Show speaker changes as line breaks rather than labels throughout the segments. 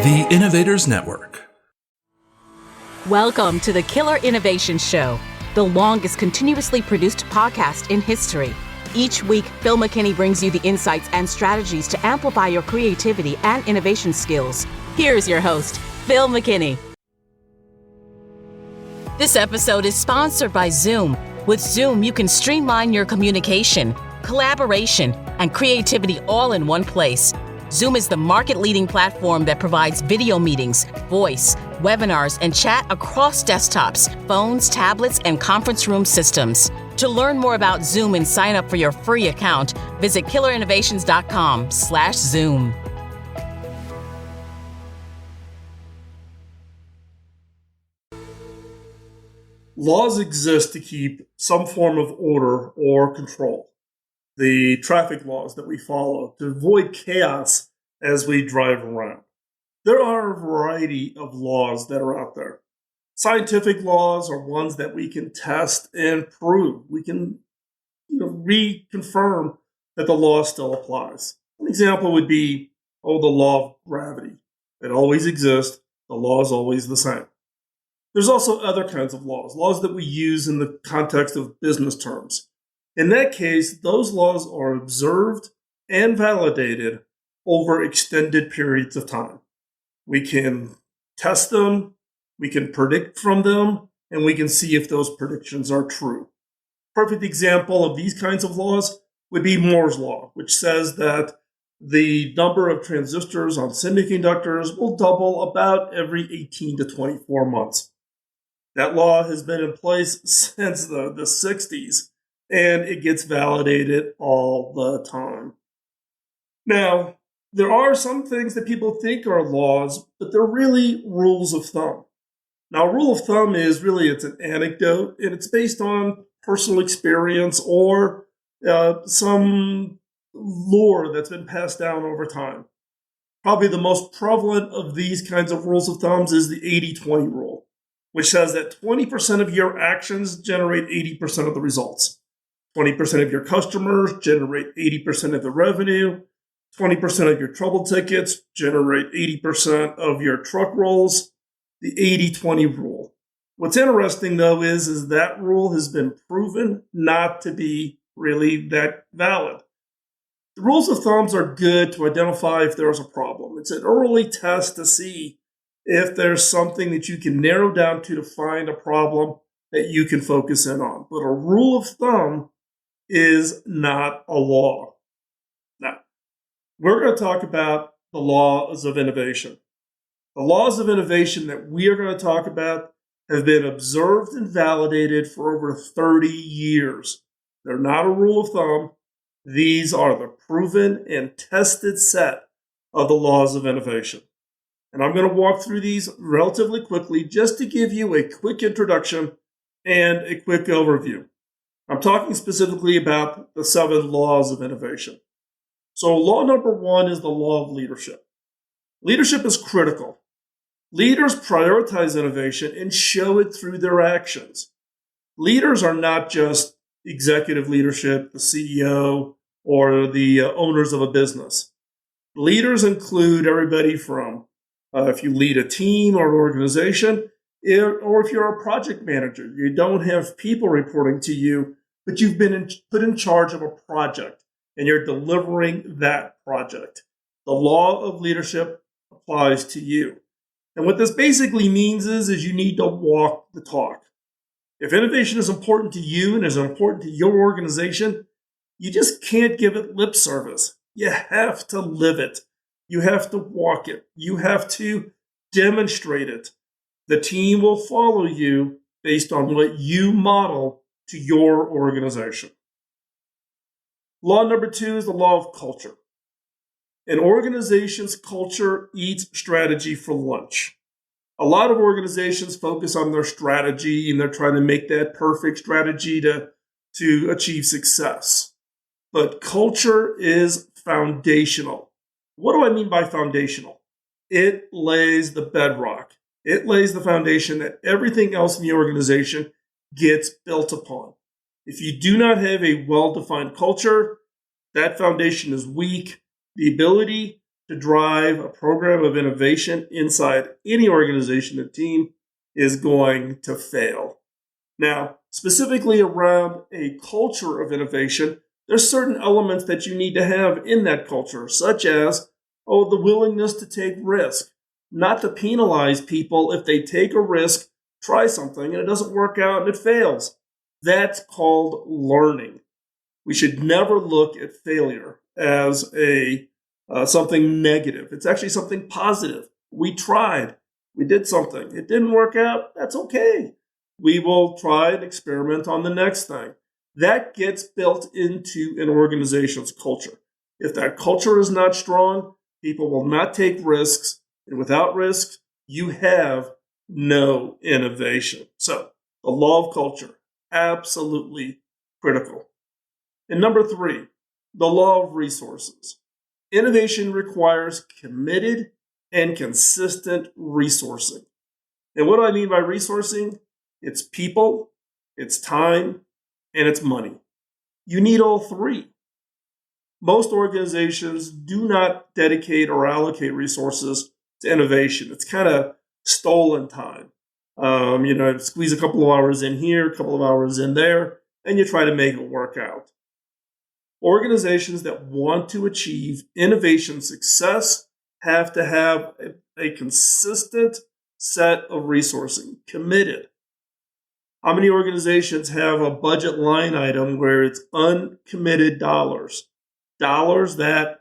The Innovators Network.
Welcome to the Killer Innovation Show, the longest continuously produced podcast in history. Each week, Phil McKinney brings you the insights and strategies to amplify your creativity and innovation skills. Here's your host, Phil McKinney. This episode is sponsored by Zoom. With Zoom, you can streamline your communication, collaboration, and creativity all in one place. Zoom is the market-leading platform that provides video meetings, voice, webinars, and chat across desktops, phones, tablets, and conference room systems. To learn more about Zoom and sign up for your free account, visit killerinnovations.com/Zoom.
Laws exist to keep some form of order or control. The traffic laws that we follow to avoid chaos as we drive around. There are a variety of laws that are out there. Scientific laws are ones that we can test and prove. We can reconfirm that the law still applies. An example would be, the law of gravity. It always exists. The law is always the same. There's also other kinds of laws that we use in the context of business terms. In that case, those laws are observed and validated over extended periods of time. We can test them, we can predict from them, and we can see if those predictions are true. Perfect example of these kinds of laws would be Moore's Law, which says that the number of transistors on semiconductors will double about every 18 to 24 months. That law has been in place since the 60s. And it gets validated all the time. Now, there are some things that people think are laws, but they're really rules of thumb. Now, a rule of thumb is really, it's an anecdote, and it's based on personal experience or some lore that's been passed down over time. Probably the most prevalent of these kinds of rules of thumbs is the 80-20 rule, which says that 20% of your actions generate 80% of the results. 20% of your customers generate 80% of the revenue. 20% of your trouble tickets generate 80% of your truck rolls. The 80-20 rule. What's interesting, though, is that rule has been proven not to be really that valid. The rules of thumbs are good to identify if there's a problem. It's an early test to see if there's something that you can narrow down to find a problem that you can focus in on. But a rule of thumb is not a law. Now, we're going to talk about the laws of innovation. The laws of innovation that we are going to talk about have been observed and validated for over 30 years. They're not a rule of thumb. These are the proven and tested set of the laws of innovation. And I'm going to walk through these relatively quickly just to give you a quick introduction and a quick overview. I'm talking specifically about the 7 laws of innovation. So law number 1 is the law of leadership. Leadership is critical. Leaders prioritize innovation and show it through their actions. Leaders are not just executive leadership, the CEO, or the owners of a business. Leaders include everybody from if you lead a team or an organization, or if you're a project manager, you don't have people reporting to you, but you've been put in charge of a project and you're delivering that project. The law of leadership applies to you. And what this basically means is you need to walk the talk. If innovation is important to you and is important to your organization, you just can't give it lip service. You have to live it. You have to walk it. You have to demonstrate it. The team will follow you based on what you model to your organization. Law number 2 is the law of culture. An organization's culture eats strategy for lunch. A lot of organizations focus on their strategy and they're trying to make that perfect strategy to achieve success. But culture is foundational. What do I mean by foundational? It lays the bedrock. It lays the foundation that everything else in the organization gets built upon. If you do not have a well-defined culture, that foundation is weak. The ability to drive a program of innovation inside any organization or team is going to fail. Now, specifically around a culture of innovation, there's certain elements that you need to have in that culture, such as, the willingness to take risk, not to penalize people if they take a risk, try something, and it doesn't work out and it fails. That's called learning. We should never look at failure as something negative. It's actually something positive. We tried. We did something. It didn't work out. That's okay. We will try and experiment on the next thing. That gets built into an organization's culture. If that culture is not strong, people will not take risks. And without risks, you have no innovation. So the law of culture, absolutely critical. And number 3, the law of resources. Innovation requires committed and consistent resourcing. And what do I mean by resourcing? It's people, it's time, and it's money. You need all 3. Most organizations do not dedicate or allocate resources to innovation. It's kind of stolen time. Squeeze a couple of hours in here, a couple of hours in there, and you try to make it work out. Organizations that want to achieve innovation success have to have a consistent set of resourcing, committed. How many organizations have a budget line item where it's uncommitted dollars that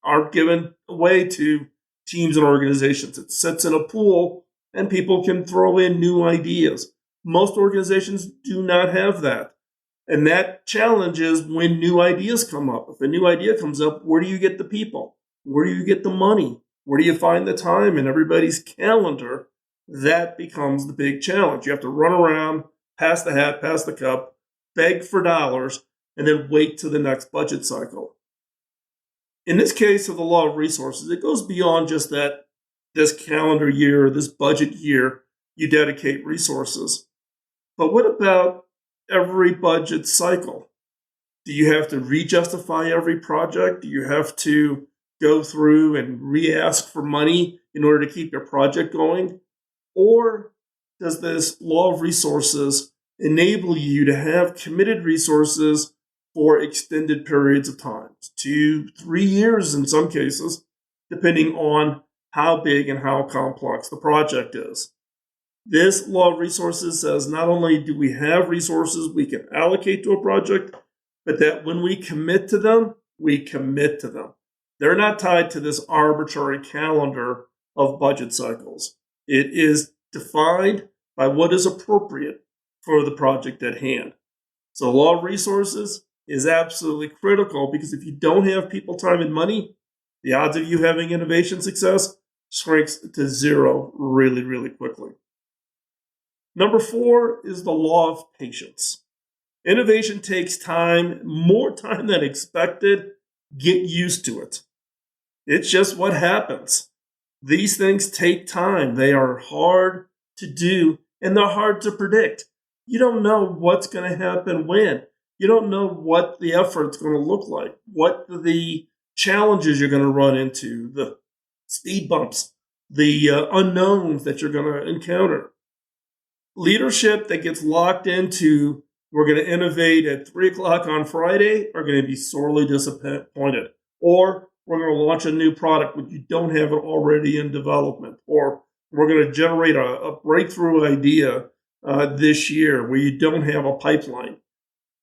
are given away to teams and organizations? It sits in a pool and people can throw in new ideas. Most organizations do not have that. And that challenge is when new ideas come up. If a new idea comes up, where do you get the people? Where do you get the money? Where do you find the time in everybody's calendar? That becomes the big challenge. You have to run around, pass the hat, pass the cup, beg for dollars, and then wait to the next budget cycle. In this case of the law of resources, it goes beyond just that this calendar year or this budget year, you dedicate resources. But what about every budget cycle? Do you have to re-justify every project? Do you have to go through and re-ask for money in order to keep your project going? Or does this law of resources enable you to have committed resources for extended periods of time, 2-3 years in some cases, depending on how big and how complex the project is? This law of resources says not only do we have resources we can allocate to a project, but that when we commit to them, we commit to them. They're not tied to this arbitrary calendar of budget cycles. It is defined by what is appropriate for the project at hand. So the law of resources is absolutely critical, because if you don't have people, time, and money, the odds of you having innovation success shrinks to zero really, really quickly. Number 4 is the law of patience. Innovation takes time, more time than expected. Get used to it. It's just what happens. These things take time. They are hard to do, and they're hard to predict. You don't know what's going to happen when. You don't know what the effort's going to look like, what the challenges you're going to run into, the speed bumps, the unknowns that you're going to encounter. Leadership that gets locked into, we're going to innovate at 3 o'clock on Friday, are going to be sorely disappointed. Or we're going to launch a new product when you don't have it already in development. Or we're going to generate a breakthrough idea this year where you don't have a pipeline.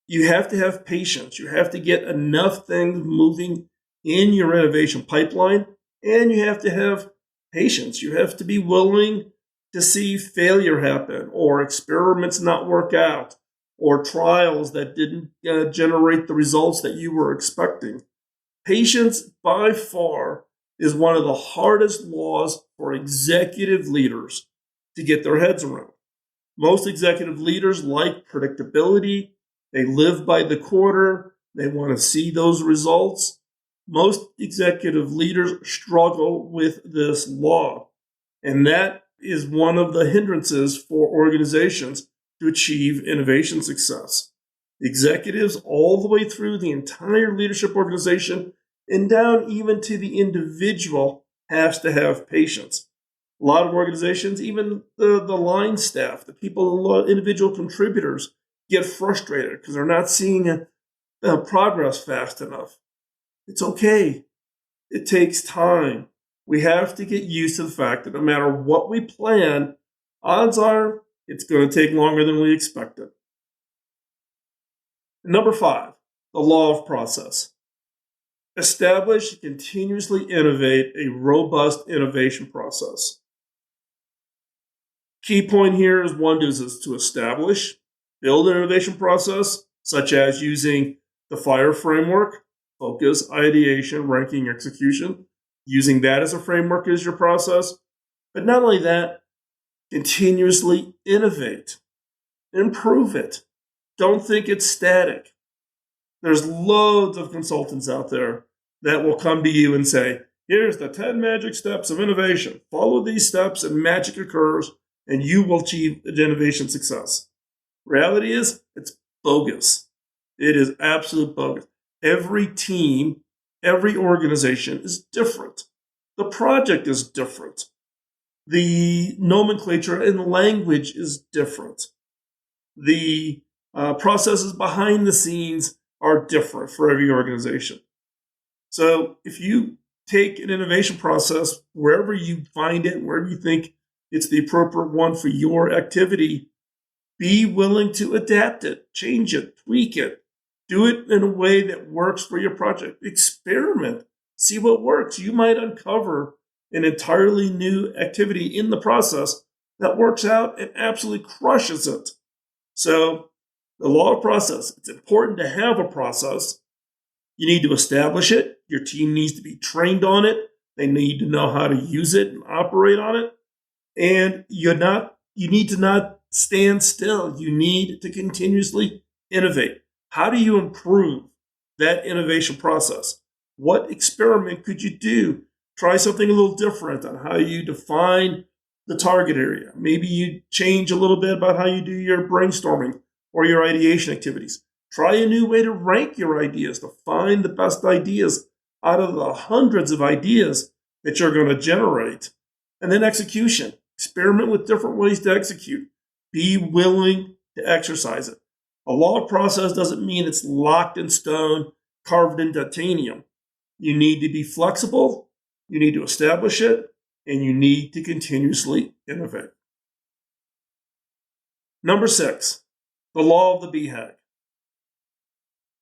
You have to have patience. You have to get enough things moving in your innovation pipeline, and you have to have patience. You have to be willing to see failure happen, or experiments not work out, or trials that didn't generate the results that you were expecting. Patience, by far, is one of the hardest laws for executive leaders to get their heads around. Most executive leaders like predictability. They live by the quarter. They want to see those results. Most executive leaders struggle with this law, and that is one of the hindrances for organizations to achieve innovation success. Executives all the way through the entire leadership organization and down even to the individual has to have patience. A lot of organizations, even the line staff, the people, individual contributors, get frustrated because they're not seeing progress fast enough. It's okay. It takes time. We have to get used to the fact that no matter what we plan, odds are it's going to take longer than we expected. Number 5, the law of process. Establish and continuously innovate a robust innovation process. Key point here is to establish, build an innovation process, such as using the FIRE framework, focus, ideation, ranking, execution, using that as a framework as your process. But not only that, continuously innovate, improve it. Don't think it's static. There's loads of consultants out there that will come to you and say, here's the 10 magic steps of innovation. Follow these steps and magic occurs and you will achieve innovation success. Reality is, it's bogus. It is absolute bogus. Every team, every organization is different. The project is different. The nomenclature and language is different. The processes behind the scenes are different for every organization. So if you take an innovation process, wherever you find it, wherever you think it's the appropriate one for your activity, be willing to adapt it, change it, tweak it, do it in a way that works for your project. Experiment, see what works. You might uncover an entirely new activity in the process that works out and absolutely crushes it. So the law of process, it's important to have a process. You need to establish it. Your team needs to be trained on it. They need to know how to use it and operate on it. And you need to not stand still. You need to continuously innovate. How do you improve that innovation process? What experiment could you do? Try something a little different on how you define the target area. Maybe you change a little bit about how you do your brainstorming or your ideation activities. Try a new way to rank your ideas, to find the best ideas out of the hundreds of ideas that you're going to generate. And then execution. Experiment with different ways to execute. Be willing to exercise it. A law of process doesn't mean it's locked in stone, carved in titanium. You need to be flexible, you need to establish it, and you need to continuously innovate. Number 6, the law of the BHAG.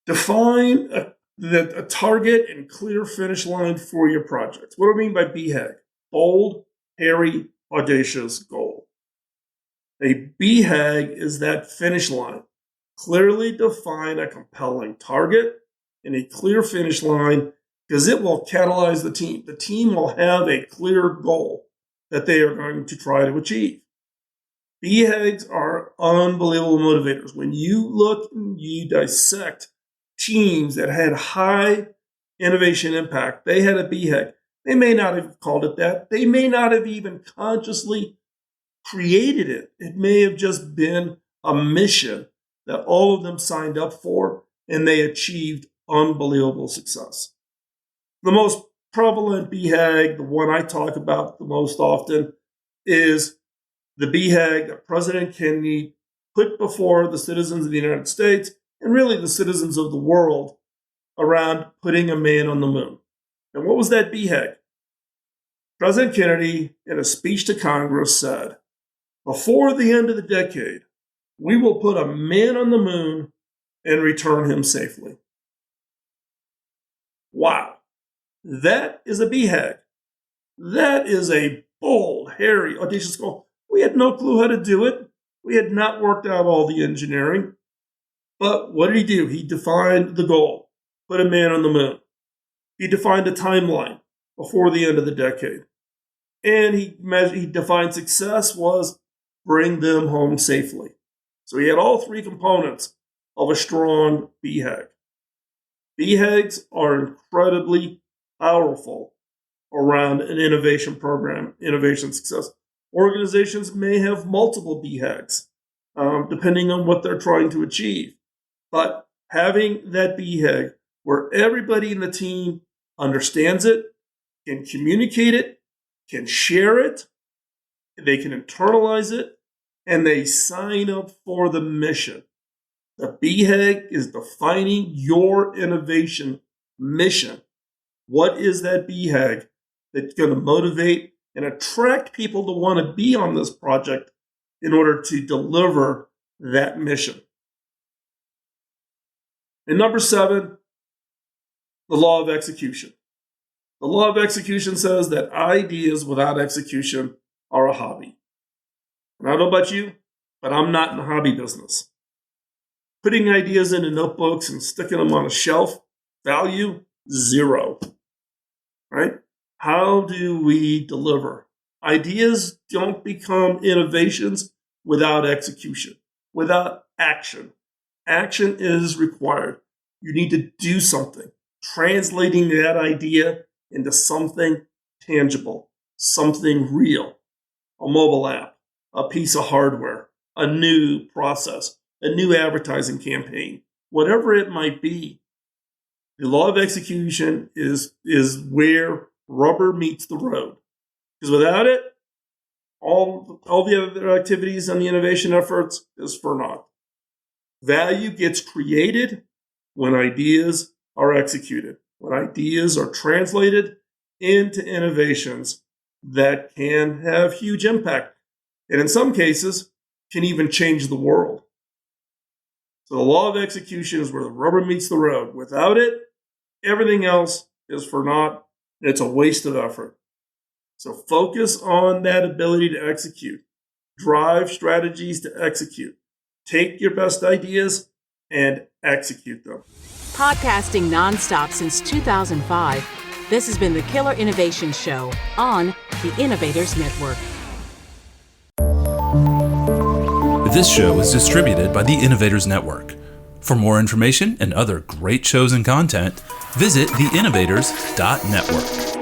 Define a target and clear finish line for your project. What do I mean by BHAG? Bold, hairy, audacious goal. A BHAG is that finish line. Clearly define a compelling target and a clear finish line because it will catalyze the team. The team will have a clear goal that they are going to try to achieve. BHAGs are unbelievable motivators. When you look and you dissect teams that had high innovation impact, they had a BHAG. They may not have called it that. They may not have even consciously created it. It may have just been a mission that all of them signed up for, and they achieved unbelievable success. The most prevalent BHAG, the one I talk about the most often, is the BHAG that President Kennedy put before the citizens of the United States, and really the citizens of the world, around putting a man on the moon. And what was that BHAG? President Kennedy, in a speech to Congress, said, before the end of the decade, we will put a man on the moon and return him safely. Wow. That is a BHAG. That is a bold, hairy, audacious goal. We had no clue how to do it. We had not worked out all the engineering. But what did he do? He defined the goal, put a man on the moon. He defined a timeline before the end of the decade. And he defined success was bring them home safely. So he had all three components of a strong BHAG. BHAGs are incredibly powerful around an innovation program, innovation success. Organizations may have multiple BHAGs, depending on what they're trying to achieve. But having that BHAG where everybody in the team understands it, can communicate it, can share it, they can internalize it, and they sign up for the mission. The BHAG is defining your innovation mission. What is that BHAG that's going to motivate and attract people to want to be on this project in order to deliver that mission? And number 7, the law of execution. The law of execution says that ideas without execution are a hobby. And I don't know about you, but I'm not in the hobby business. Putting ideas into notebooks and sticking them on a shelf, value, 0. Right? How do we deliver? Ideas don't become innovations without execution, without action. Action is required. You need to do something, translating that idea into something tangible, something real, a mobile app, a piece of hardware, a new process, a new advertising campaign, whatever it might be. The law of execution is where rubber meets the road. Because without it, all the other activities and the innovation efforts is for naught. Value gets created when ideas are executed, when ideas are translated into innovations that can have huge impact, and in some cases, can even change the world. So the law of execution is where the rubber meets the road. Without it, everything else is for naught. It's a waste of effort. So focus on that ability to execute. Drive strategies to execute. Take your best ideas and execute them.
Podcasting nonstop since 2005, this has been the Killer Innovation Show on the Innovators Network.
This show is distributed by the Innovators Network. For more information and other great shows and content, visit theinnovators.network.